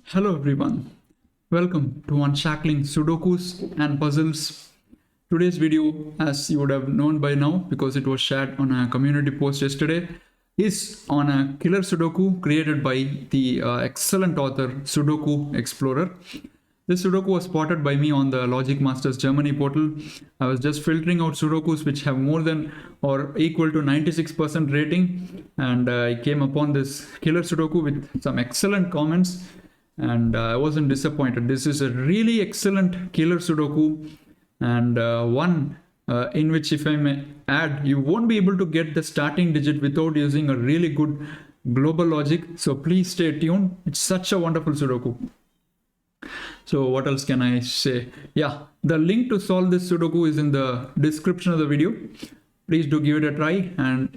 Hello everyone, welcome to Unshackling Sudokus and Puzzles. Today's video, as you would have known by now because it was shared on a community post yesterday, is on a killer Sudoku created by the excellent author Sudokuexplorer. This Sudoku was spotted by me on the Logic Masters Germany portal. I was just filtering out Sudokus which have more than or equal to 96% rating, and I came upon this killer Sudoku with some excellent comments, and I wasn't disappointed. This is a really excellent killer Sudoku, and one in which, if I may add, you won't be able to get the starting digit without using a really good global logic. So please stay tuned. It's such a wonderful Sudoku. So what else can I say? Yeah, the link to solve this Sudoku is in the description of the video. Please do give it a try, and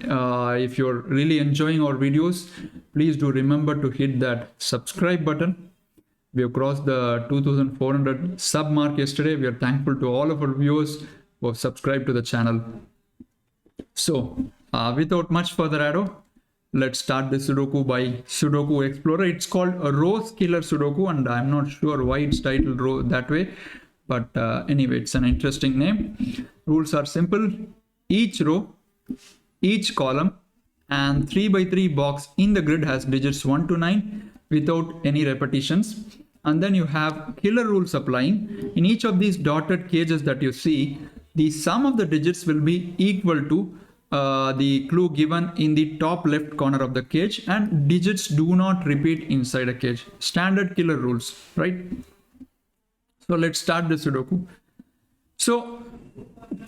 if you're really enjoying our videos, please do remember to hit that subscribe button. We have crossed the 2400 sub mark yesterday. We are thankful to all of our viewers who have subscribed to the channel. So without much further ado, let's start the Sudoku by Sudokuexplorer. It's called a row killer Sudoku, and I'm not sure why it's titled row that way, but anyway, it's an interesting name. Rules are simple. Each row, each column, and 3x3 box in the grid has digits 1 to 9 without any repetitions. And then you have killer rules applying. In each of these dotted cages that you see, the sum of the digits will be equal to the clue given in the top left corner of the cage, and digits do not repeat inside a cage. Standard killer rules, right? So let's start the Sudoku. So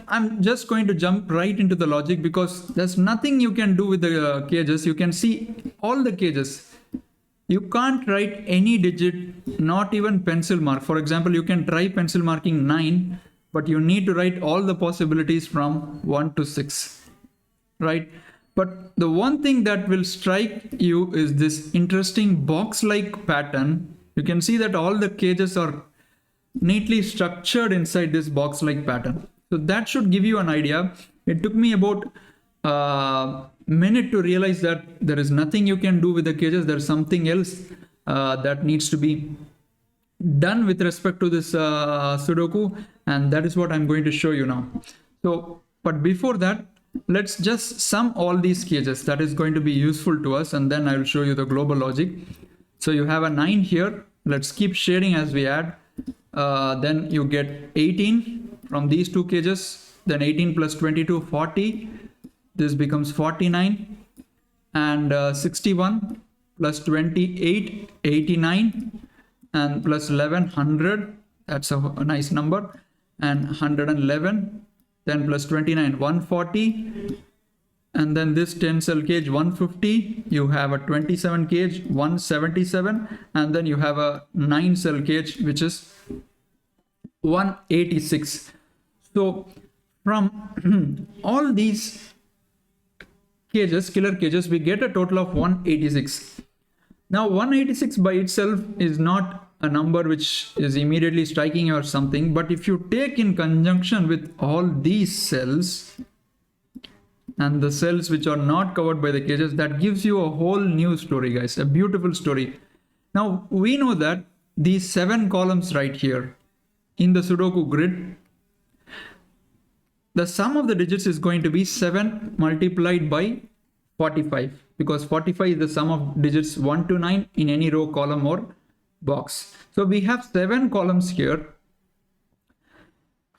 I'm just going to jump right into the logic because there's nothing you can do with the cages. You can see all the cages. You can't write any digit, not even pencil mark. For example, you can try pencil marking 9, but you need to write all the possibilities from 1 to 6, right? But the one thing that will strike you is this interesting box-like pattern. You can see that all the cages are neatly structured inside this box-like pattern. So that should give you an idea. It took me about a minute to realize that there is nothing you can do with the cages. There's something else that needs to be done with respect to this Sudoku, and that is what I'm going to show you now. So, but before that, let's just sum all these cages. That is going to be useful to us, and then I will show you the global logic. So you have a 9 here. Let's keep shading as we add. Then you get 18 from these two cages. Then 18 plus 22, 40. This becomes 49. And 61 plus 28, 89. And plus 11, 100. That's a nice number. And 111. Then plus 29, 140. And then this 10 cell cage, 150. You have a 27 cage, 177. And then you have a 9 cell cage, which is 186. So from all these cages, killer cages, we get a total of 186. Now 186 by itself is not a number which is immediately striking or something, but if you take in conjunction with all these cells and the cells which are not covered by the cages, that gives you a whole new story, guys, a beautiful story. Now we know that these 7 columns right here in the Sudoku grid, the sum of the digits is going to be 7 multiplied by 45, because 45 is the sum of digits 1 to 9 in any row, column or box. So we have 7 columns here.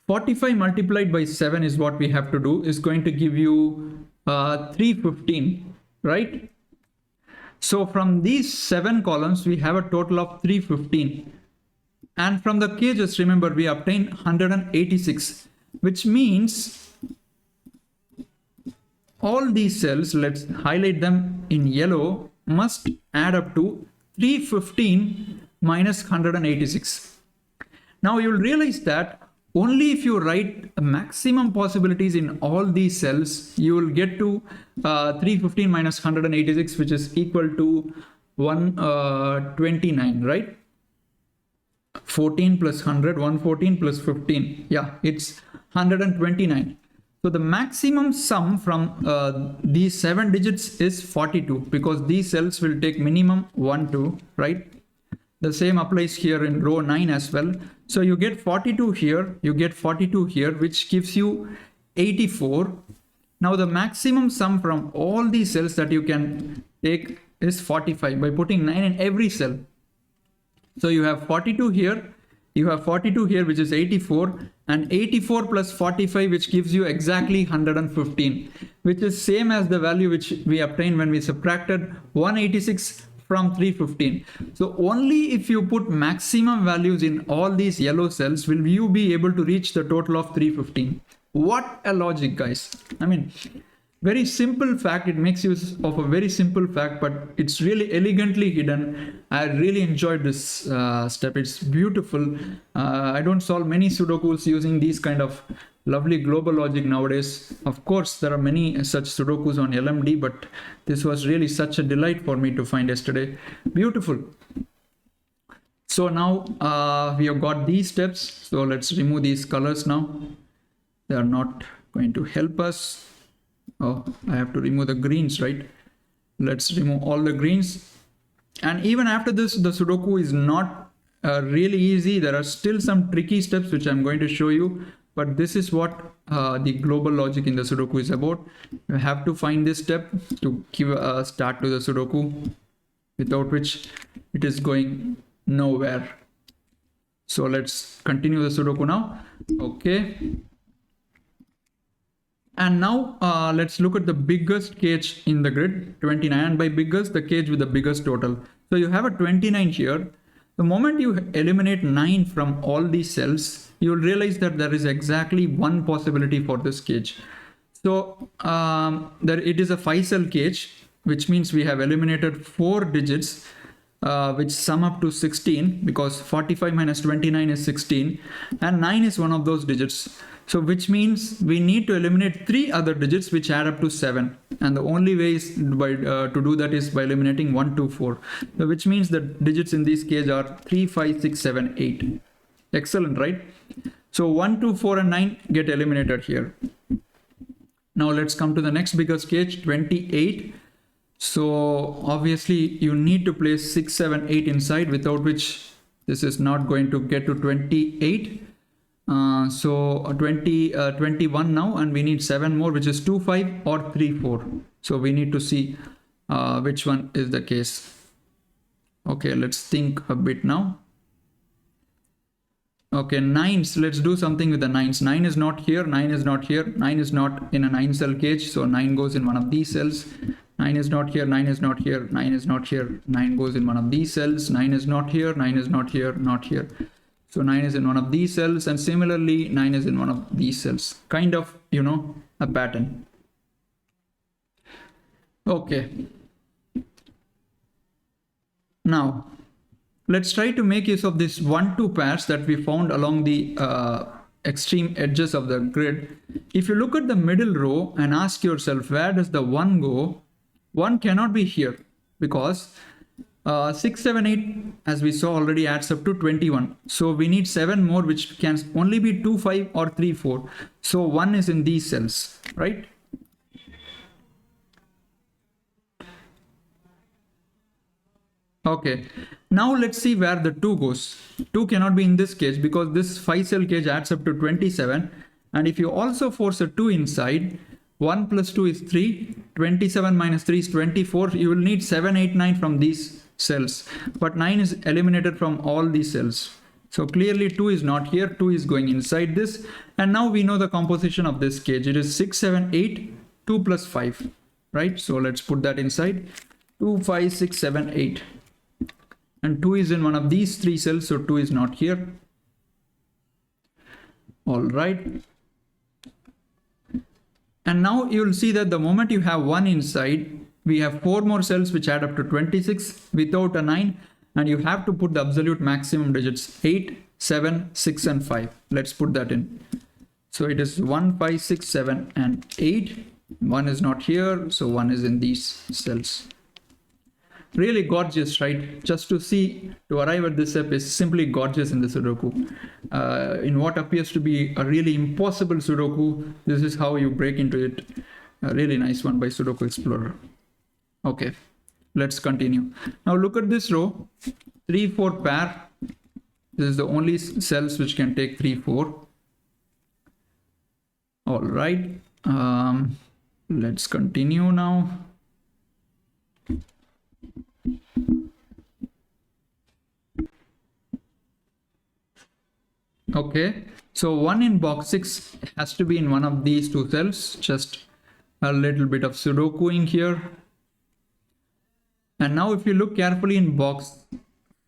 45 multiplied by 7 is what we have to do, is going to give you 315, right? So from these 7 columns, we have a total of 315. And from the cages, remember, we obtained 186, which means all these cells, let's highlight them in yellow, must add up to 315 minus 186. Now you'll realize that only if you write the maximum possibilities in all these cells, you will get to 315 minus 186, which is equal to 129, right? 14 plus 100, 114 plus 15. Yeah, it's 129. So the maximum sum from these 7 digits is 42, because these cells will take minimum 1, 2, right? The same applies here in row 9 as well. So you get 42 here, you get 42 here, which gives you 84. Now the maximum sum from all these cells that you can take is 45 by putting 9 in every cell. So you have 42 here, you have 42 here, which is 84, and 84 plus 45, which gives you exactly 115, which is same as the value which we obtained when we subtracted 186 from 315. So only if you put maximum values in all these yellow cells will you be able to reach the total of 315. What a logic, guys. I mean, very simple fact. It makes use of a very simple fact, but it's really elegantly hidden. I really enjoyed this step. It's beautiful. I don't solve many Sudokus using these kind of lovely global logic nowadays. Of course, there are many such Sudokus on LMD, but this was really such a delight for me to find yesterday. Beautiful. So now we have got these steps. So let's remove these colors now. They are not going to help us. Oh, I have to remove the greens, right? Let's remove all the greens. And even after this, the Sudoku is not really easy. There are still some tricky steps which I'm going to show you. But this is what the global logic in the Sudoku is about. You have to find this step to give a start to the Sudoku, without which it is going nowhere. So let's continue the Sudoku now. Okay. And now let's look at the biggest cage in the grid, 29. And by biggest, the cage with the biggest total. So you have a 29 here. The moment you eliminate 9 from all these cells, you will realize that there is exactly one possibility for this cage. So it is a 5-cell cage, which means we have eliminated 4 digits, which sum up to 16, because 45 minus 29 is 16, and 9 is one of those digits. So which means we need to eliminate 3 other digits which add up to 7. And the only way is to do that is by eliminating 1, 2, 4. So which means the digits in this cage are 3, 5, 6, 7, 8. Excellent, right? So 1, 2, 4 and 9 get eliminated here. Now let's come to the next biggest cage, 28. So obviously you need to place 6, 7, 8 inside, without which this is not going to get to 28. So 21 now, and we need 7 more, which is 2, 5 or 3, 4. So we need to see which one is the case. Okay, let's think a bit now. Okay, 9s, let's do something with the 9s. 9 is not here, 9 is not here, 9 is not in a 9-cell cage, so 9 goes in one of these cells. 9 is not here, 9 is not here, 9 is not here, 9 goes in one of these cells. 9 is not here, 9 is not here, not here. So 9 is in one of these cells, and similarly 9 is in one of these cells. Kind of, you know, a pattern. Okay. Now, let's try to make use of this 1-2 pairs that we found along the extreme edges of the grid. If you look at the middle row and ask yourself, where does the 1 go? 1 cannot be here, because 6, 7, 8, as we saw already, adds up to 21. So we need 7 more, which can only be 2, 5 or 3, 4. So 1 is in these cells, right? Okay, now let's see where the 2 goes. 2 cannot be in this cage, because this 5-cell cage adds up to 27. And if you also force a 2 inside, 1 plus 2 is 3, 27 minus 3 is 24. You will need 7, 8, 9 from these cells, but 9 is eliminated from all these cells. So clearly 2 is not here, 2 is going inside this. And now we know the composition of this cage. It is 6, 7, 8, 2 plus 5, right? So let's put that inside. 2, 5, 6, 7, 8. And 2 is in one of these 3 cells, so 2 is not here. All right. And now you will see that the moment you have 1 inside, we have 4 more cells which add up to 26 without a 9, and you have to put the absolute maximum digits 8, 7, 6 and 5. Let's put that in. So it is 1, 5, 6, 7 and 8. 1 is not here, so 1 is in these cells. Really gorgeous, right? Just to arrive at this step is simply gorgeous in the Sudoku. In what appears to be a really impossible Sudoku, this is how you break into it. A really nice one by Sudokuexplorer. Okay, let's continue. Now look at this row. 3 4 pair. This is the only cells which can take 3 4. All right. Let's continue now. Okay, so 1 in box 6 has to be in one of these two cells. Just a little bit of Sudokuing here. And now if you look carefully in box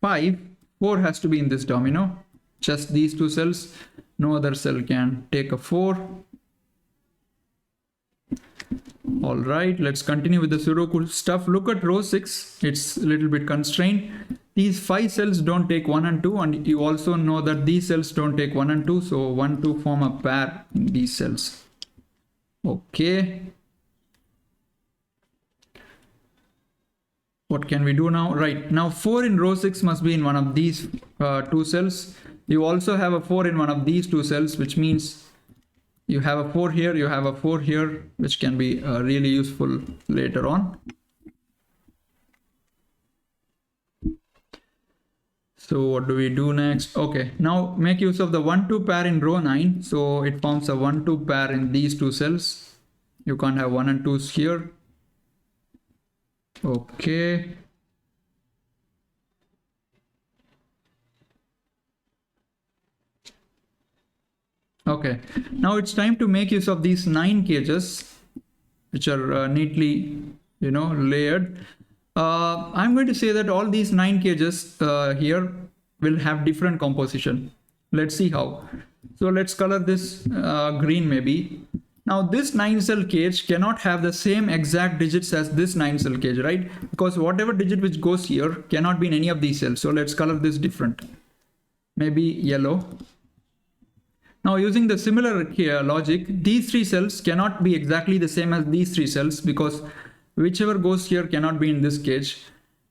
5, 4 has to be in this domino. Just these two cells. No other cell can take a 4. All right, let's continue with the Sudoku stuff. Look at row 6. It's a little bit constrained. These 5 cells don't take 1 and 2, and you also know that these cells don't take 1 and 2, so 1 2 form a pair in these cells. Okay. What can we do now? Right, now 4 in row 6 must be in one of these two cells. You also have a 4 in one of these two cells, which means you have a 4 here, you have a 4 here, which can be really useful later on. So what do we do next? Okay, now make use of the 1 2 pair in row 9. So it forms a 1 2 pair in these two cells. You can't have 1 and 2s here. Okay. Okay, now it's time to make use of these 9 cages, which are neatly, layered. I'm going to say that all these 9 cages here will have different composition. Let's see how. So let's color this green maybe. Now this 9 cell cage cannot have the same exact digits as this 9 cell cage, right? Because whatever digit which goes here cannot be in any of these cells. So let's color this different. Maybe yellow. Now using the similar logic, these 3 cells cannot be exactly the same as these 3 cells because whichever goes here cannot be in this cage.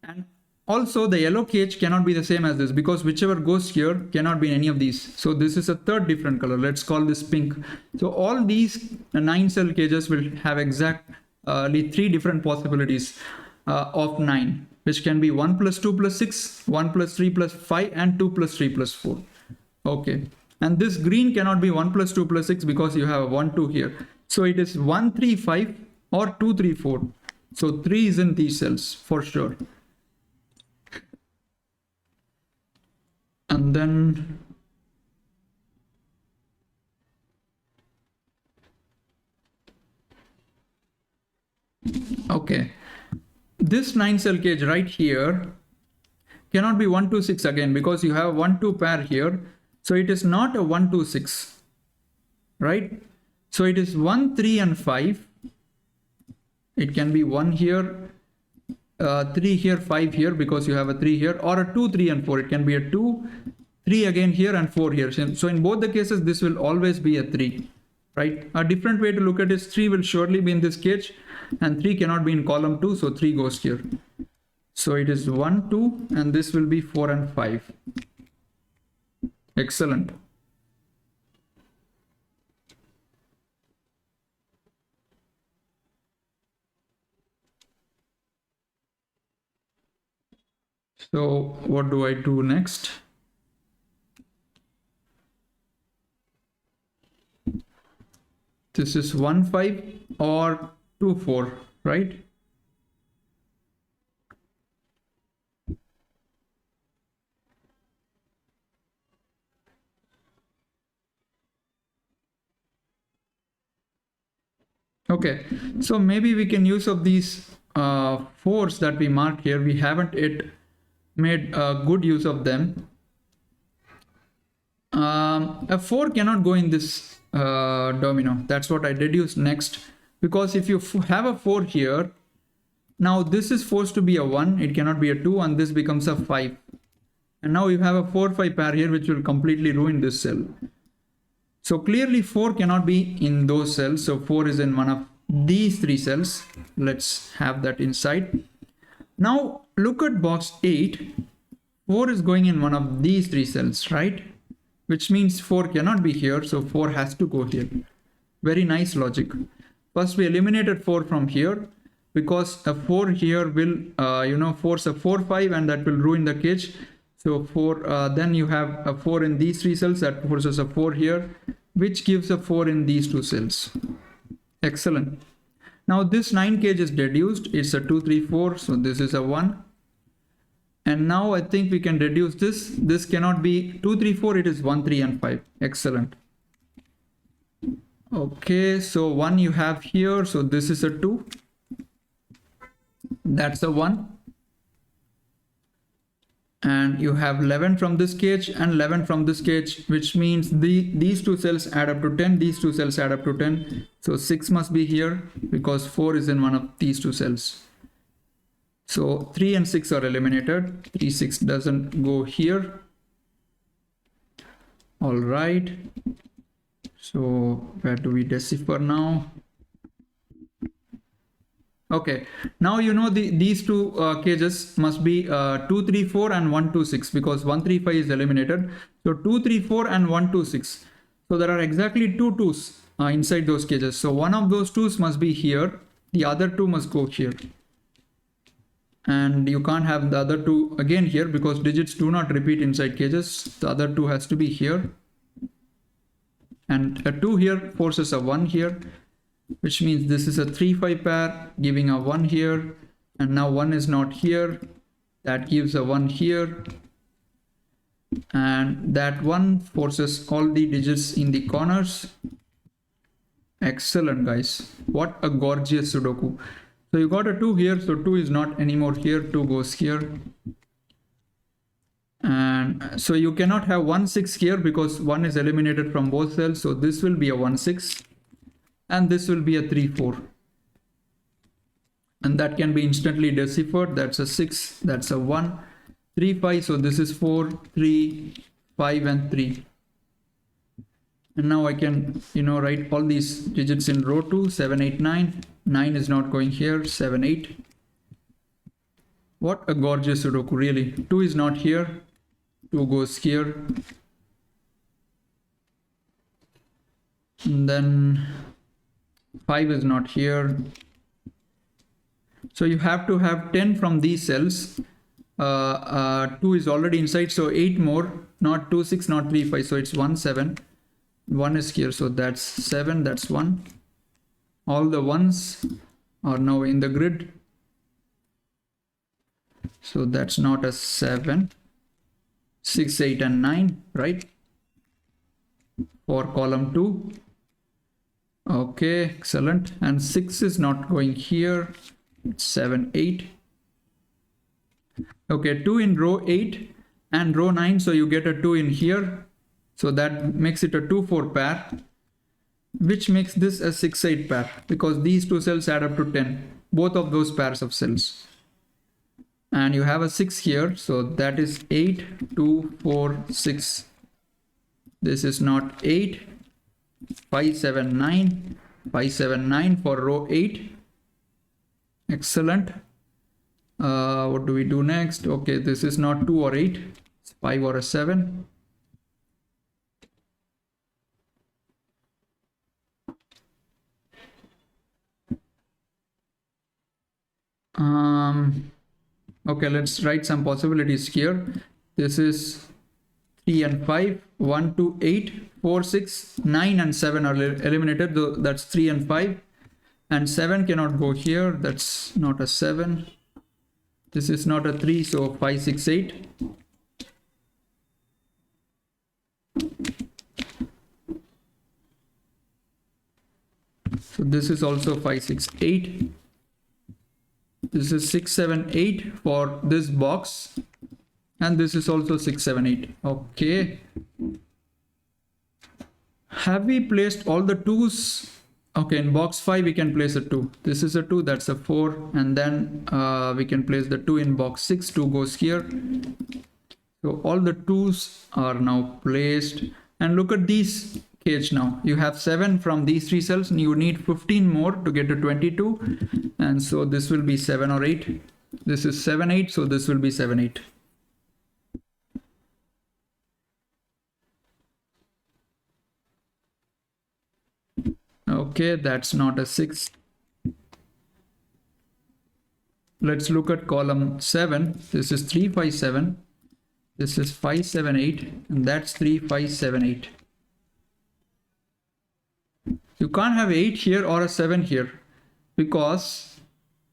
And also the yellow cage cannot be the same as this because whichever goes here cannot be in any of these. So this is a third different color. Let's call this pink. So all these 9 cell cages will have exactly 3 different possibilities of 9, which can be 1 plus 2 plus 6, 1 plus 3 plus 5, and 2 plus 3 plus 4. Okay. And this green cannot be 1 plus 2 plus 6 because you have a 1 2 here. So it is 1 3 5 or 2 3 4. So 3 is in these cells for sure. And then okay, this 9 cell cage right here cannot be 1 2 6 again because you have 1 2 pair here. So it is not a 1 2 6, right? So it is 1 3 and 5. It can be 1 here, 3 here, 5 here because you have a 3 here, or a 2 3 and 4. It can be a 2 3 again here and 4 here. So in both the cases this will always be a 3, right? A different way to look at it is 3 will surely be in this cage and 3 cannot be in column 2, so 3 goes here. So it is 1 2 and this will be 4 and 5. Excellent. So what do I do next? This is 1 5 or 2 4, right? Okay, so maybe we can use of these 4s that we marked here. We haven't yet made good use of them. A 4 cannot go in this domino. That's what I deduce next, because if you have a 4 here, now this is forced to be a 1, it cannot be a 2, and this becomes a 5. And now you have a 4 5 pair here, which will completely ruin this cell. So clearly 4 cannot be in those cells. So 4 is in one of these 3 cells. Let's have that inside. Now look at box 8. 4 is going in one of these 3 cells, right? Which means 4 cannot be here. So 4 has to go here. Very nice logic. First we eliminated 4 from here because a 4 here will, force a 4 5 and that will ruin the cage. So 4, then you have a 4 in these 3 cells, that forces a 4 here, which gives a 4 in these 2 cells. Excellent. Now this 9 cage is reduced, it's a 2, 3, 4, so this is a 1. And now I think we can reduce this. This cannot be 2, 3, 4, it is 1, 3 and 5. Excellent. Okay, so 1 you have here, so this is a 2. That's a 1. And you have 11 from this cage and 11 from this cage, which means these 2 cells add up to 10, these 2 cells add up to 10. So 6 must be here because 4 is in one of these 2 cells. So 3 and 6 are eliminated. 3, 6 doesn't go here. All right. So where do we decipher now? Okay, now you know these 2 cages must be 2, 3, 4 and 1, 2, 6 because 1, 3, 5 is eliminated. So 2, 3, 4 and 1, 2, 6. So there are exactly 2 2s inside those cages. So one of those 2s must be here. The other 2 must go here. And you can't have the other 2 again here because digits do not repeat inside cages. The other 2 has to be here. And a 2 here forces a 1 here, which means this is a 3, 5 pair giving a 1 here. And now 1 is not here. That gives a 1 here. And that 1 forces all the digits in the corners. Excellent, guys. What a gorgeous Sudoku. So you got a 2 here, so 2 is not anymore here, 2 goes here. And so you cannot have 1, 6 here because 1 is eliminated from both cells. So this will be a 1, 6 and this will be a 3, 4. And that can be instantly deciphered. That's a 6, that's a 1, 3, 5. So this is 4, 3, 5 and 3. And now I can, write all these digits in row 2, 7, 8, 9. 9 is not going here, 7, 8. What a gorgeous Sudoku, really. 2 is not here, 2 goes here. And then 5 is not here. So you have to have 10 from these cells. 2 is already inside, so 8 more, not 2, 6, not 3, 5. So it's 1, 7. 1 is here, so that's 7, that's 1. All the 1s are now in the grid. So that's not a 7. 6, 8 and 9, right? For column 2. Okay, excellent. And 6 is not going here. 7, 8. Okay, 2 in row 8 and row 9. So you get a 2 in here. So that makes it a 2, 4 pair, which makes this a 6, 8 pair because these 2 cells add up to 10, both of those pairs of cells. And you have a 6 here, so that is 8, 2, 4, 6. This is not 8, 5, 7, 9, 5, 7, 9 for row 8. Excellent. What do we do next? Okay, this is not 2 or 8, it's 5 or a 7. Okay, let's write some possibilities here. This is 3 and 5, 1, 2, 8, 4, 6, 9 and 7 are eliminated. Though that's 3 and 5. And 7 cannot go here. That's not a 7. This is not a 3, so 5, 6, 8. So this is also 5, 6, 8. This is 6, 7, 8 for this box. And this is also 6, 7, 8. Okay. Have we placed all the 2s? Okay, in box 5 we can place a 2. This is a 2, that's a 4. And then we can place the 2 in box 6. 2 goes here. So all the 2s are now placed. And look at these cage now. You have 7 from these 3 cells and you need 15 more to get to 22. And so this will be 7 or 8. This is 7, 8. So this will be 7, 8. Okay, that's not a 6. Let's look at column 7. This is 3, 5, 7. This is 5, 7, 8, and that's 3, 5, 7, 8. You can't have 8 here or a 7 here, because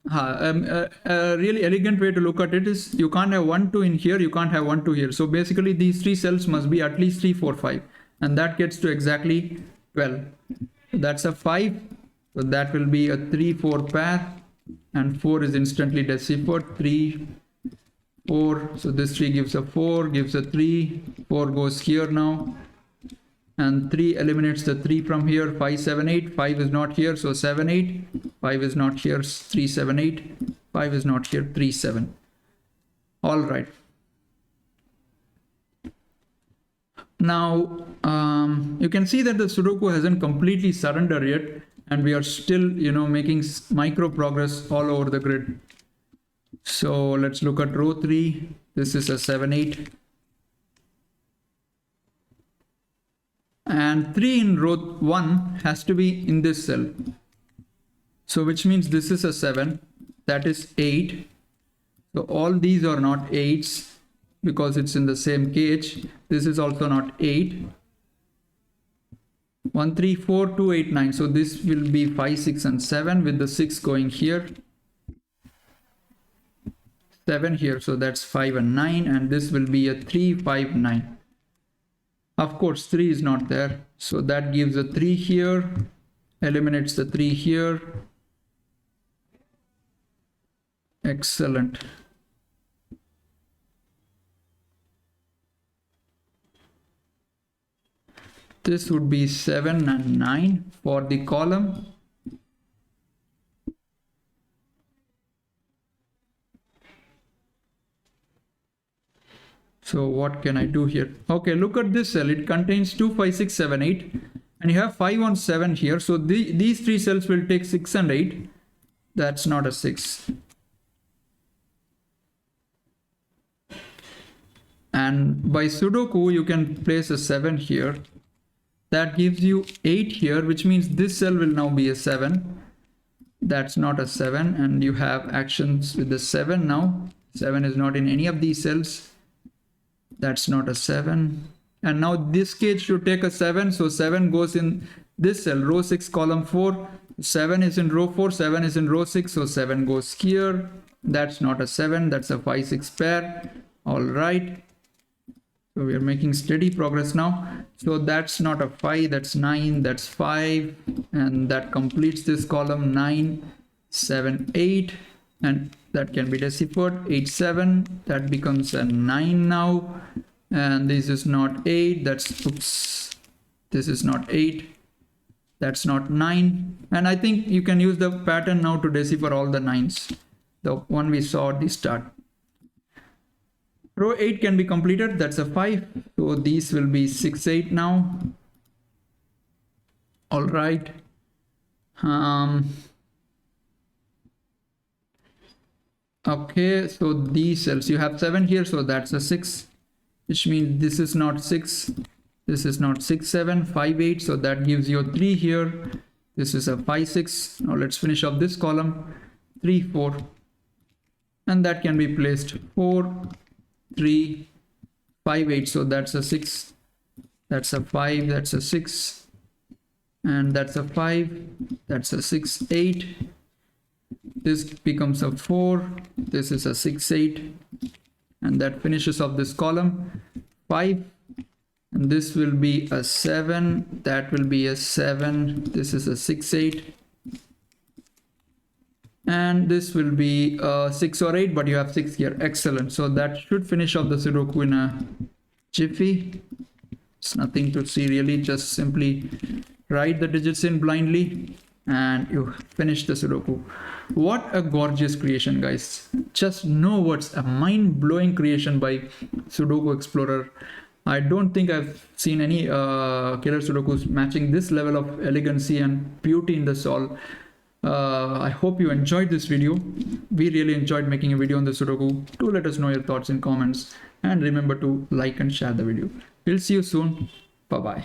a really elegant way to look at it is you can't have 1, 2 in here, you can't have 1, 2 here. So basically these 3 cells must be at least 3, 4, 5, and that gets to exactly 12. So that's a 5, so that will be a 3, 4 pair, and 4 is instantly deciphered. 3, 4, so this 3 gives a 4, gives a 3, 4 goes here now, and 3 eliminates the 3 from here. 5, 7, 8, 5 is not here, so 7, 8, 5 is not here, 3, 7, 8, 5 is not here, 3, 7. All right. Now you can see that the Sudoku hasn't completely surrendered yet, and we are still, making micro progress all over the grid. So let's look at row 3. This is a 7, 8. And 3 in row 1 has to be in this cell. So which means this is a 7, that is 8. So all these are not 8s because it's in the same cage. This is also not 8. 1, 3, 4, 2, 8, 9. So this will be 5, 6, and 7 with the 6 going here. 7 here, so that's 5 and 9, and this will be a 3, 5, 9. Of course 3 is not there, so that gives a 3 here, eliminates the 3 here. Excellent. This would be 7 and 9 for the column. So what can I do here? Okay, look at this cell. It contains 2, 5, 6, 7, 8. And you have 5 on 7 here. So these 3 cells will take 6 and 8. That's not a 6. And by Sudoku, you can place a 7 here. That gives you 8 here, which means this cell will now be a 7. That's not a 7. And you have actions with the 7 now. 7 is not in any of these cells. That's not a 7. And now this cage should take a 7. So 7 goes in this cell, row 6, column 4. 7 is in row 4, 7 is in row 6. So 7 goes here. That's not a 7. That's a 5, 6 pair. All right. So we are making steady progress now. So that's not a 5. That's 9. That's 5. And that completes this column. 9, 7, 8. And that can be deciphered. 8, 7. That becomes a 9 now. And this is not 8. That's, oops. This is not 8. That's not 9. And I think you can use the pattern now to decipher all the 9s. The one we saw at the start. Row 8 can be completed. That's a 5. So these will be 6, 8 now. All right. Okay, so these cells, you have 7 here, so that's a 6, which means this is not 6, this is not 6, 7, 5, 8, so that gives you a 3 here. This is a 5, 6. Now let's finish off this column. 3, 4, and that can be placed 4, 3, 5, 8, so that's a 6, that's a 5, that's a 6, and that's a 5, that's a 6, 8. This becomes a 4, this is a 6, 8, and that finishes off this column. 5, and this will be a 7, that will be a 7, this is a 6, 8, and this will be a 6 or 8, but you have 6 here. Excellent. So that should finish off the Sudoku in a jiffy. It's nothing to see really, just simply write the digits in blindly and you finish the Sudoku. What a gorgeous creation, guys. Just no words. A mind-blowing creation by Sudokuexplorer. I don't think I've seen any killer Sudokus matching this level of elegancy and beauty in the solve. I hope you enjoyed this video. We really enjoyed making a video on the Sudoku. Do let us know your thoughts in comments and remember to like and share the video. We'll see you soon. Bye-bye.